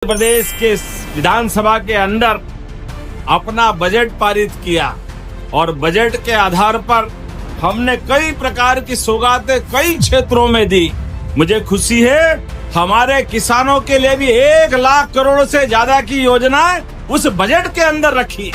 प्रदेश के विधानसभा के अंदर अपना बजट पारित किया और बजट के आधार पर हमने कई प्रकार की सौगातें कई क्षेत्रों में दी। मुझे खुशी है हमारे किसानों के लिए भी 1 लाख करोड़ से ज्यादा की योजनाएं उस बजट के अंदर रखी।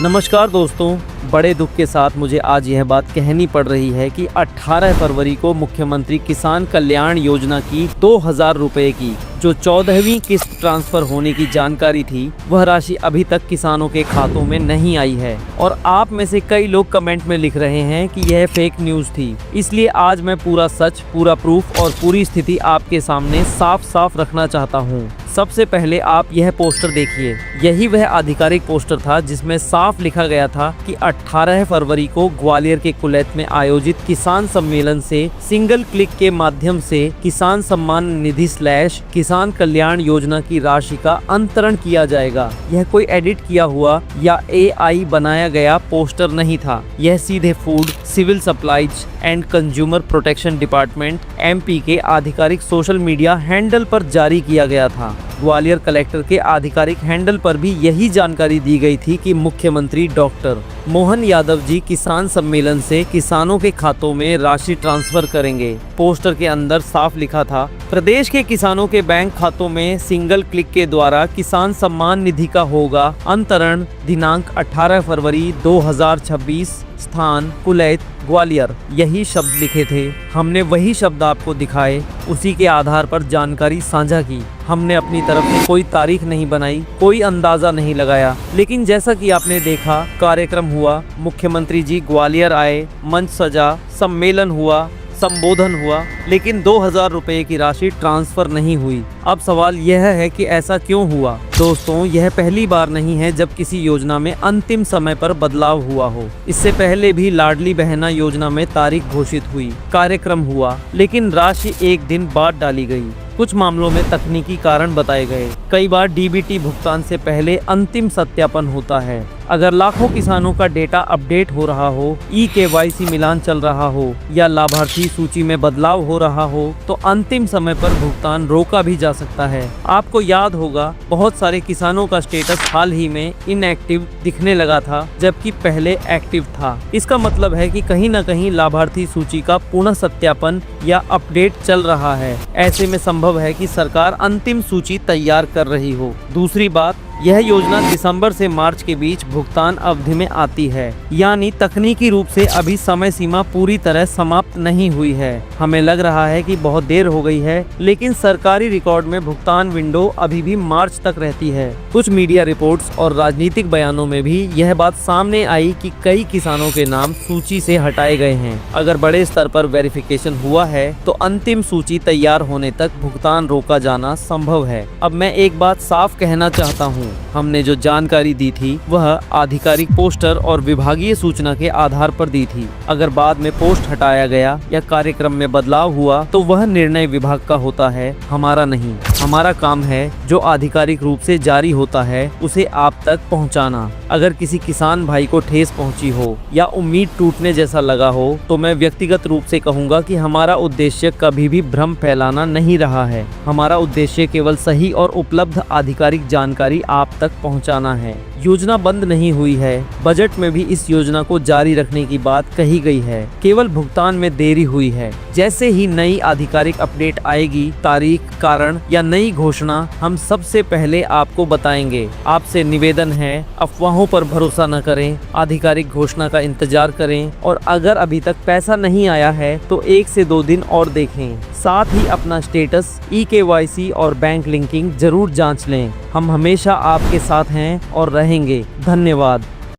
नमस्कार दोस्तों, बड़े दुख के साथ मुझे आज यह बात कहनी पड़ रही है कि 18 फरवरी को मुख्यमंत्री किसान कल्याण योजना की 2000 रुपए की जो 14वीं किस्त ट्रांसफर होने की जानकारी थी, वह राशि अभी तक किसानों के खातों में नहीं आई है। और आप में से कई लोग कमेंट में लिख रहे हैं कि यह फेक न्यूज थी। इसलिए आज मैं पूरा सच, पूरा प्रूफ और पूरी स्थिति आपके सामने साफ साफ रखना चाहता हूँ। सबसे पहले आप यह पोस्टर देखिए। यही वह आधिकारिक पोस्टर था जिसमें साफ लिखा गया था कि 18 फरवरी को ग्वालियर के कुलैत में आयोजित किसान सम्मेलन से सिंगल क्लिक के माध्यम से किसान सम्मान निधि / किसान कल्याण योजना की राशि का अंतरण किया जाएगा। यह कोई एडिट किया हुआ या AI बनाया गया पोस्टर नहीं था। यह सीधे food, civil supplies and consumer protection department MP के आधिकारिक सोशल मीडिया हैंडल पर जारी किया गया था। ग्वालियर कलेक्टर के आधिकारिक हैंडल पर भी यही जानकारी दी गई थी कि मुख्यमंत्री डॉक्टर मोहन यादव जी किसान सम्मेलन से किसानों के खातों में राशि ट्रांसफर करेंगे। पोस्टर के अंदर साफ लिखा था, प्रदेश के किसानों के बैंक खातों में सिंगल क्लिक के द्वारा किसान सम्मान निधि का होगा अंतरण। दिनांक 18 फरवरी 2026, स्थान कुलैत, ग्वालियर। यही शब्द लिखे थे। हमने वही शब्द आपको दिखाए, उसी के आधार पर जानकारी साझा की। हमने अपनी तरफ से कोई तारीख नहीं बनाई, कोई अंदाजा नहीं लगाया। लेकिन जैसा कि आपने देखा, कार्यक्रम हुआ, मुख्यमंत्री जी ग्वालियर आए, मंच सजा, सम्मेलन हुआ, संबोधन हुआ, लेकिन 2000 रुपए की राशि ट्रांसफर नहीं हुई। अब सवाल यह है कि ऐसा क्यों हुआ? दोस्तों, यह पहली बार नहीं है जब किसी योजना में अंतिम समय पर बदलाव हुआ हो। इससे पहले भी लाडली बहना योजना में तारीख घोषित हुई, कार्यक्रम हुआ, लेकिन राशि एक दिन बाद डाली गई। कुछ मामलों में तकनीकी कारण बताए गए। कई बार DBT भुगतान से पहले अंतिम सत्यापन होता है। अगर लाखों किसानों का डेटा अपडेट हो रहा हो, eKYC मिलान चल रहा हो या लाभार्थी सूची में बदलाव हो रहा हो, तो अंतिम समय पर भुगतान रोका भी जा सकता है। आपको याद होगा, बहुत सारे किसानों का स्टेटस हाल ही में इनएक्टिव दिखने लगा था, जबकि पहले एक्टिव था। इसका मतलब है कि कहीं न कहीं लाभार्थी सूची का पुनः सत्यापन या अपडेट चल रहा है। ऐसे में संभव है कि सरकार अंतिम सूची तैयार कर रही हो। दूसरी बात, यह योजना दिसंबर से मार्च के बीच भुगतान अवधि में आती है, यानी तकनीकी रूप से अभी समय सीमा पूरी तरह समाप्त नहीं हुई है। हमें लग रहा है कि बहुत देर हो गई है, लेकिन सरकारी रिकॉर्ड में भुगतान विंडो अभी भी मार्च तक रहती है। कुछ मीडिया रिपोर्ट्स और राजनीतिक बयानों में भी यह बात सामने आई कि कई किसानों के नाम सूची से हटाए गए हैं। अगर बड़े स्तर पर वेरिफिकेशन हुआ है तो अंतिम सूची तैयार होने तक भुगतान रोका जाना संभव है। अब मैं एक बात साफ कहना चाहता हूँ, हमने जो जानकारी दी थी वह आधिकारिक पोस्टर और विभागीय सूचना के आधार पर दी थी। अगर बाद में पोस्ट हटाया गया या कार्यक्रम में बदलाव हुआ तो वह निर्णय विभाग का होता है, हमारा नहीं। हमारा काम है जो आधिकारिक रूप से जारी होता है उसे आप तक पहुंचाना। अगर किसी किसान भाई को ठेस पहुंची हो या उम्मीद टूटने जैसा लगा हो, तो मैं व्यक्तिगत रूप से कहूंगा कि हमारा उद्देश्य कभी भी भ्रम फैलाना नहीं रहा है। हमारा उद्देश्य केवल सही और उपलब्ध आधिकारिक जानकारी आप तक पहुंचाना है। योजना बंद नहीं हुई है। बजट में भी इस योजना को जारी रखने की बात कही गई है, केवल भुगतान में देरी हुई है। जैसे ही नई आधिकारिक अपडेट आएगी, तारीख, कारण या नई घोषणा, हम सबसे पहले आपको बताएंगे। आपसे निवेदन है, अफवाहों पर भरोसा न करें, आधिकारिक घोषणा का इंतजार करें और अगर अभी तक पैसा नहीं आया है तो 1 से 2 दिन और देखें। साथ ही अपना स्टेटस, eKYC और बैंक लिंकिंग जरूर जांच लें। हम हमेशा आपके साथ हैं और रहेंगे। धन्यवाद।